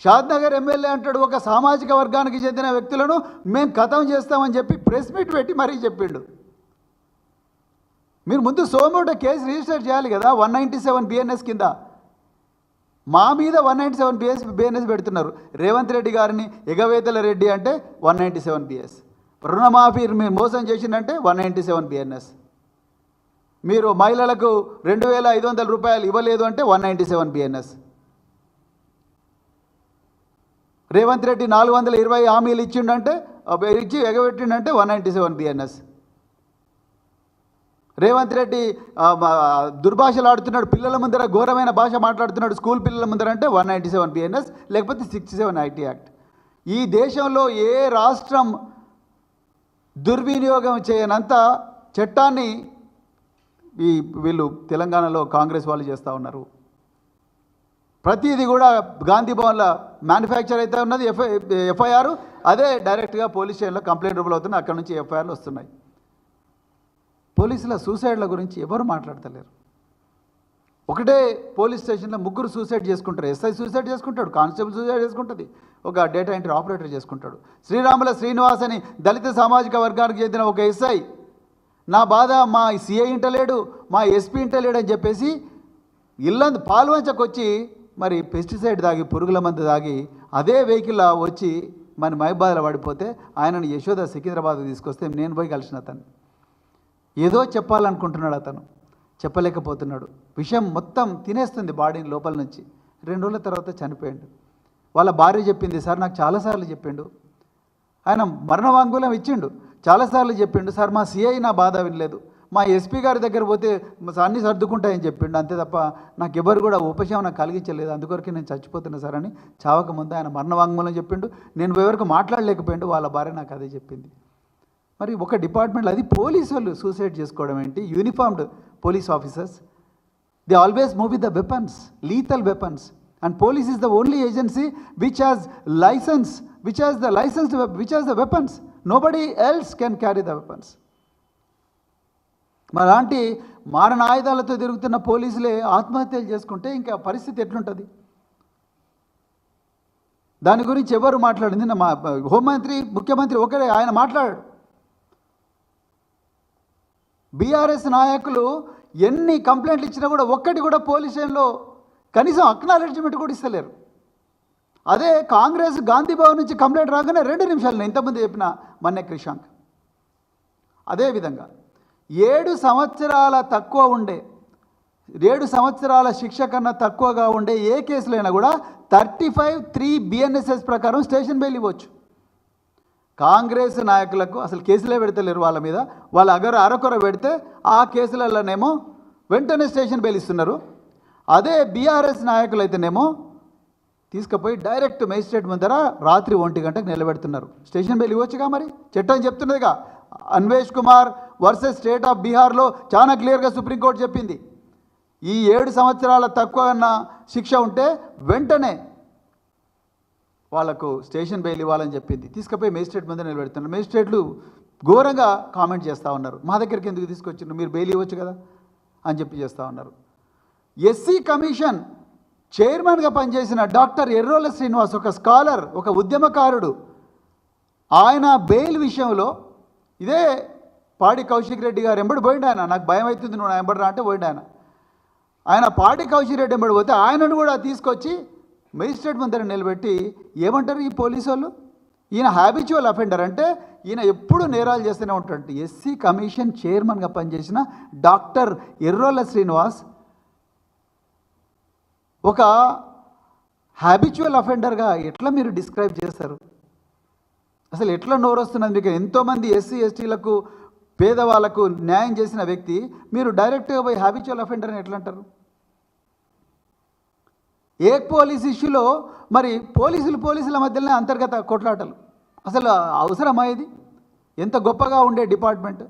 Shadnagar MLA అంటాడు ఒక సామాజిక వర్గానికి చెందిన వ్యక్తులను మేము ఖతం చేస్తామని చెప్పి ప్రెస్ మీట్ పెట్టి మరీ చెప్పిండు. మీరు ముందు సోమోట కేసు రిజిస్టర్ చేయాలి కదా 197 BNS కింద. మా మీద 197 BNS పెడుతున్నారు. రేవంత్ రెడ్డి గారిని ఎగవేతల రెడ్డి అంటే 197 BS, రుణమాఫీ మీరు మోసం చేసిందంటే 197 BNS, మీరు మహిళలకు 2500 రూపాయలు ఇవ్వలేదు అంటే 197 BNS, రేవంత్ రెడ్డి 420 హామీలు ఇచ్చిండంటే ఇచ్చి ఎగబెట్టిండంటే 197 BNS, రేవంత్ రెడ్డి దుర్భాషలు ఆడుతున్నాడు, పిల్లల ముందర ఘోరమైన భాష మాట్లాడుతున్నాడు స్కూల్ పిల్లల ముందర అంటే 197 BNS, లేకపోతే 67 IT యాక్ట్. ఈ దేశంలో ఏ రాష్ట్రం దుర్వినియోగం చేయనంత చట్టాన్ని వీళ్ళు తెలంగాణలో కాంగ్రెస్ వాళ్ళు చేస్తూ ఉన్నారు. ప్రతిదీ కూడా గాంధీ భవన్లో మ్యానుఫ్యాక్చర్ అయితే ఉన్నది, FIR అదే డైరెక్ట్గా పోలీస్ స్టేషన్లో కంప్లైంట్ రూపంలో అవుతుంది, అక్కడ నుంచి FIRలు వస్తున్నాయి. పోలీసుల సూసైడ్ల గురించి ఎవరు మాట్లాడతలేరు. ఒకటే పోలీస్ స్టేషన్లో 3 సూసైడ్ చేసుకుంటారు. SI సూసైడ్ చేసుకుంటాడు, కానిస్టేబుల్ సూసైడ్ చేసుకుంటుంది, ఒక డేటా ఎంట్రీ ఆపరేటర్ చేసుకుంటాడు. శ్రీరాముల శ్రీనివాస్ అని దళిత సామాజిక వర్గానికి చెందిన ఒక SI నా బాధ మా CI ఇంటలేడు, మా SP ఇంటలేడు అని చెప్పేసి ఇల్లందు పాల్వంచకొచ్చి మరి పెస్టిసైడ్ తాగి పురుగుల మందు తాగి అదే వెహికల్లో వచ్చి మన మహబాద్లో పడిపోతే ఆయనను యశోద సికింద్రాబాద్ తీసుకొస్తే నేను పోయి కలిసిన అతను. ఏదో చెప్పాలనుకుంటున్నాడు అతను, చెప్పలేకపోతున్నాడు. విషయం మొత్తం తినేస్తుంది బాడీని లోపల నుంచి. 2 రోజుల తర్వాత చనిపోయాడు. వాళ్ళ భార్య చెప్పింది, సార్ నాకు చాలాసార్లు చెప్పిండు, ఆయన మరణ వాంగ్మూలం ఇచ్చిండు, చాలాసార్లు చెప్పిండు సార్, మా CI నా బాధ వినలేదు, మా SP గారి దగ్గర పోతే అన్నీ సర్దుకుంటాయని చెప్పిండు, అంతే తప్ప నాకు ఎవరు కూడా ఉపశమనం కలిగించలేదు, అందుకొరకు నేను చచ్చిపోతున్నా సార్ అని చావకముందు ఆయన మరణ వాంగ్మూలం చెప్పిండు. నేను ఎవరికి మాట్లాడలేకపోయిండు, వాళ్ళ భార్య నాకు అదే చెప్పింది. మరి ఒక డిపార్ట్మెంట్లో అది పోలీసు వాళ్ళు సూసైడ్ చేసుకోవడం ఏంటి? Uniformed police officers, they always move with the weapons, lethal weapons, and police is the only agency which has licence, which has the weapons. Nobody else can carry the weapons. మరాంటి మారణ ఆయుధాలతో తిరుగుతున్న పోలీసులే ఆత్మహత్యలు చేసుకుంటే ఇంకా పరిస్థితి ఎట్లుంటుంది? దాని గురించి ఎవరు మాట్లాడింది? మా హోంమంత్రి, ముఖ్యమంత్రి ఒకరే, ఆయన మాట్లాడాడు. బీఆర్ఎస్ నాయకులు ఎన్ని కంప్లైంట్లు ఇచ్చినా కూడా ఒక్కటి కూడా పోలీస్ స్టేషన్లో కనీసం అక్నాలెడ్జ్మెంట్ కూడా ఇస్తలేరు. అదే కాంగ్రెస్ గాంధీ భవన్ నుంచి కంప్లైంట్ రాగానే 2 నిమిషాలు, ఇంతకుముందు చెప్పిన మన్నే క్రిషాంక్. అదేవిధంగా 7 సంవత్సరాల తక్కువ ఉండే, 7 సంవత్సరాల శిక్ష కన్నా తక్కువగా ఉండే ఏ కేసులైనా కూడా 35(3) BNSS ప్రకారం స్టేషన్ బెయిల్ ఇవ్వచ్చు. కాంగ్రెస్ నాయకులకు అసలు కేసులే పెడతలేరు వాళ్ళ మీద. వాళ్ళ అరకొర పెడితే ఆ కేసులలోనేమో వెంటనే స్టేషన్ బెయిల్ ఇస్తున్నారు. అదే బీఆర్ఎస్ నాయకులు అయితేనేమో తీసుకుపోయి డైరెక్ట్ మేజిస్ట్రేట్ ముందర రాత్రి 1 గంటకు నిలబెడుతున్నారు. స్టేషన్ బెయిల్ ఇవ్వచ్చుగా, మరి చట్టం చెప్తున్నదిగా. Anvesh Kumar versus state of బీహార్లో చాలా క్లియర్గా సుప్రీంకోర్టు చెప్పింది, ఈ 7 సంవత్సరాల తక్కువ అన్న శిక్ష ఉంటే వెంటనే వాళ్లకు స్టేషన్ బెయిల్ ఇవ్వాలని చెప్పింది. తీసుకుపోయి మేజిస్ట్రేట్ ముందు నిలబెడుతున్నారు. మేజిస్ట్రేట్లు ఘోరంగా కామెంట్ చేస్తూ ఉన్నారు, మా దగ్గరికి ఎందుకు తీసుకొచ్చిండ్రు, మీరు బెయిల్ ఇవ్వచ్చు కదా అని చెప్పి చేస్తూ ఉన్నారు. SC కమిషన్ చైర్మన్గా పనిచేసిన డాక్టర్ ఎర్రోల శ్రీనివాస్, ఒక స్కాలర్, ఒక ఉద్యమకారుడు, ఆయన బెయిల్ విషయంలో ఇదే పాడి కౌశిక్ రెడ్డి గారు ఎంబడి పోయిండు. ఆయన నాకు భయం అవుతుంది, నువ్వు నా ఎంబడి రా అంటే పోయిండు. ఆయన పాడి కౌశిక్ రెడ్డి ఎంబడి పోతే ఆయనను కూడా తీసుకొచ్చి మేజిస్ట్రేట్ ముందర నిలబెట్టి ఏమంటారు ఈ పోలీసు వాళ్ళు, ఈయన హ్యాబిచువల్ అఫెండర్, అంటే ఈయన ఎప్పుడు నేరాలు చేస్తూనే ఉంటాడు. SC కమిషన్ చైర్మన్గా పనిచేసిన డాక్టర్ ఎర్రోల శ్రీనివాస్ ఒక హ్యాబిచువల్ అఫెండర్గా ఎట్లా మీరు డిస్క్రైబ్ చేస్తారు? అసలు ఎట్లా నోరొస్తున్నది మీకు? ఎంతోమంది SC STలకు పేదవాళ్ళకు న్యాయం చేసిన వ్యక్తి మీరు డైరెక్ట్గా పోయి హ్యాబిచువల్ అఫెండర్ అని ఎట్లా అంటారు? ఏ పోలీస్ ఇష్యూలో మరి పోలీసుల మధ్యలోనే అంతర్గత కొట్లాటలు, అసలు అవసరమా ఇది? ఎంత గొప్పగా ఉండే డిపార్ట్మెంట్.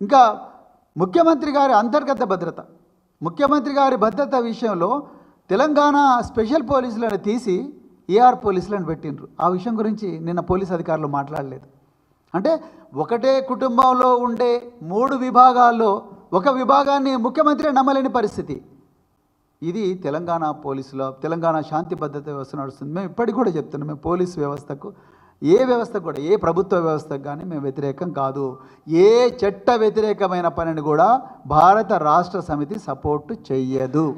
ఇంకా ముఖ్యమంత్రి గారి అంతర్గత భద్రత, ముఖ్యమంత్రి గారి భద్రత విషయంలో తెలంగాణ స్పెషల్ పోలీసులను తీసి AR పోలీసులను పెట్టిండ్రు. ఆ విషయం గురించి నిన్న పోలీస్ అధికారులు మాట్లాడలేదు. అంటే ఒకటే కుటుంబంలో ఉండే 3 విభాగాల్లో ఒక విభాగాన్ని ముఖ్యమంత్రి నమ్మలేని పరిస్థితి. ఇది తెలంగాణ పోలీసులో తెలంగాణ శాంతి భద్రత వ్యవస్థ నడుస్తుంది. మేము ఇప్పటికి కూడా చెప్తున్నాం, మేము పోలీస్ వ్యవస్థకు ఏ వ్యవస్థకు కూడా ఏ ప్రభుత్వ వ్యవస్థకు కానీ మేము వ్యతిరేకం కాదు. ఏ చట్ట వ్యతిరేకమైన పనిని కూడా భారత రాష్ట్ర సమితి సపోర్టు చెయ్యదు.